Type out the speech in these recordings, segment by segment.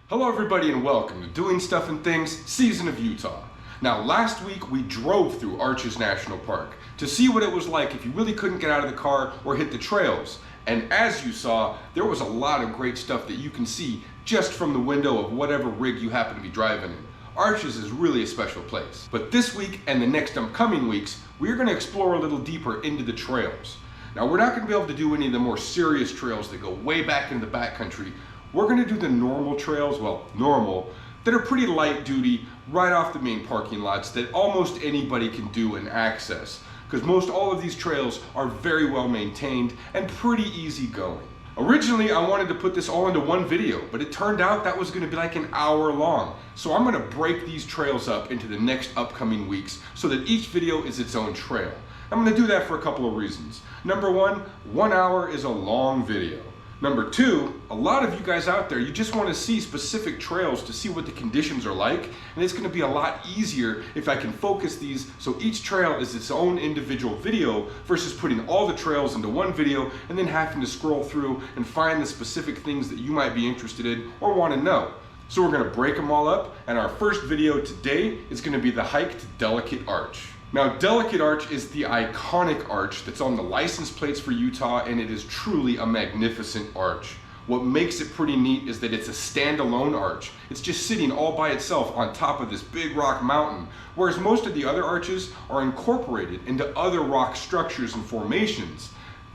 Hello everybody and welcome to Doing Stuff and Things, Season of Utah. Now last week we drove through Arches National Park to see what it was like if you really couldn't get out of the car or hit the trails. And as you saw, there was a lot of great stuff that you can see just from the window of whatever rig you happen to be driving in. Arches is really a special place. But this week and the next upcoming weeks, we're going to explore a little deeper into the trails. Now we're not going to be able to do any of the more serious trails that go way back into the backcountry. We're going to do the normal trails, that are pretty light duty, right off the main parking lots that almost anybody can do and access. Because most all of these trails are very well maintained and pretty easy going. Originally, I wanted to put this all into one video, but it turned out that was going to be like an hour long. So I'm going to break these trails up into the next upcoming weeks so that each video is its own trail. I'm going to do that for a couple of reasons. Number one, 1 hour is a long video. Number two, a lot of you guys out there, you just want to see specific trails to see what the conditions are like, and it's going to be a lot easier if I can focus these so each trail is its own individual video versus putting all the trails into one video and then having to scroll through and find the specific things that you might be interested in or want to know. So we're going to break them all up, and our first video today is going to be the hike to Delicate Arch. Now, Delicate Arch is the iconic arch that's on the license plates for Utah, and it is truly a magnificent arch. What makes it pretty neat is that it's a standalone arch. It's just sitting all by itself on top of this big rock mountain, whereas most of the other arches are incorporated into other rock structures and formations.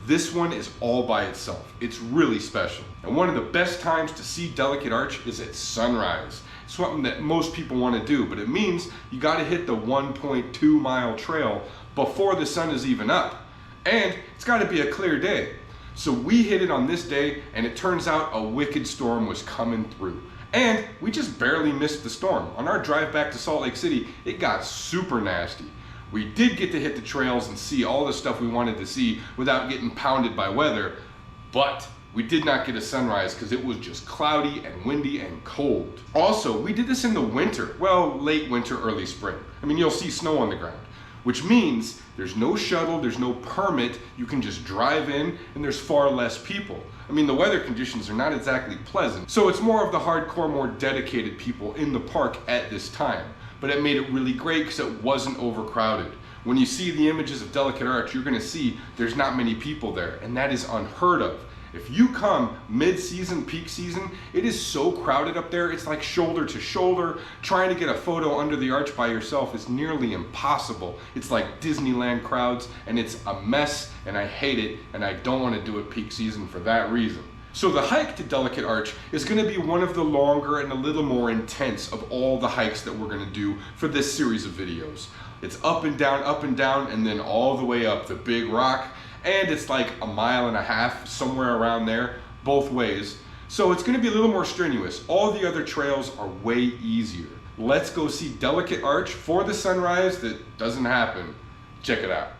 This one is all by itself. It's really special. And one of the best times to see Delicate Arch is at sunrise. It's something that most people want to do, but it means you got to hit the 1.2 mile trail before the sun is even up. And it's got to be a clear day. So we hit it on this day, and it turns out a wicked storm was coming through. And we just barely missed the storm. On our drive back to Salt Lake City, it got super nasty. We did get to hit the trails and see all the stuff we wanted to see without getting pounded by weather, but we did not get a sunrise because it was just cloudy and windy and cold. Also, we did this in the winter, well, late winter, early spring. I mean, you'll see snow on the ground, which means there's no shuttle, there's no permit, you can just drive in, and there's far less people. I mean, the weather conditions are not exactly pleasant, so it's more of the hardcore, more dedicated people in the park at this time. But it made it really great because it wasn't overcrowded. When you see the images of Delicate Arch, you're going to see there's not many people there, and that is unheard of. If you come mid-season, peak season, it is so crowded up there, it's like shoulder to shoulder. Trying to get a photo under the arch by yourself is nearly impossible. It's like Disneyland crowds, and it's a mess, and I hate it, and I don't want to do it peak season for that reason. So the hike to Delicate Arch is going to be one of the longer and a little more intense of all the hikes that we're going to do for this series of videos. It's up and down, and then all the way up the big rock, and it's like 1.5 miles, somewhere around there, both ways. So it's going to be a little more strenuous. All the other trails are way easier. Let's go see Delicate Arch for the sunrise that doesn't happen. Check it out.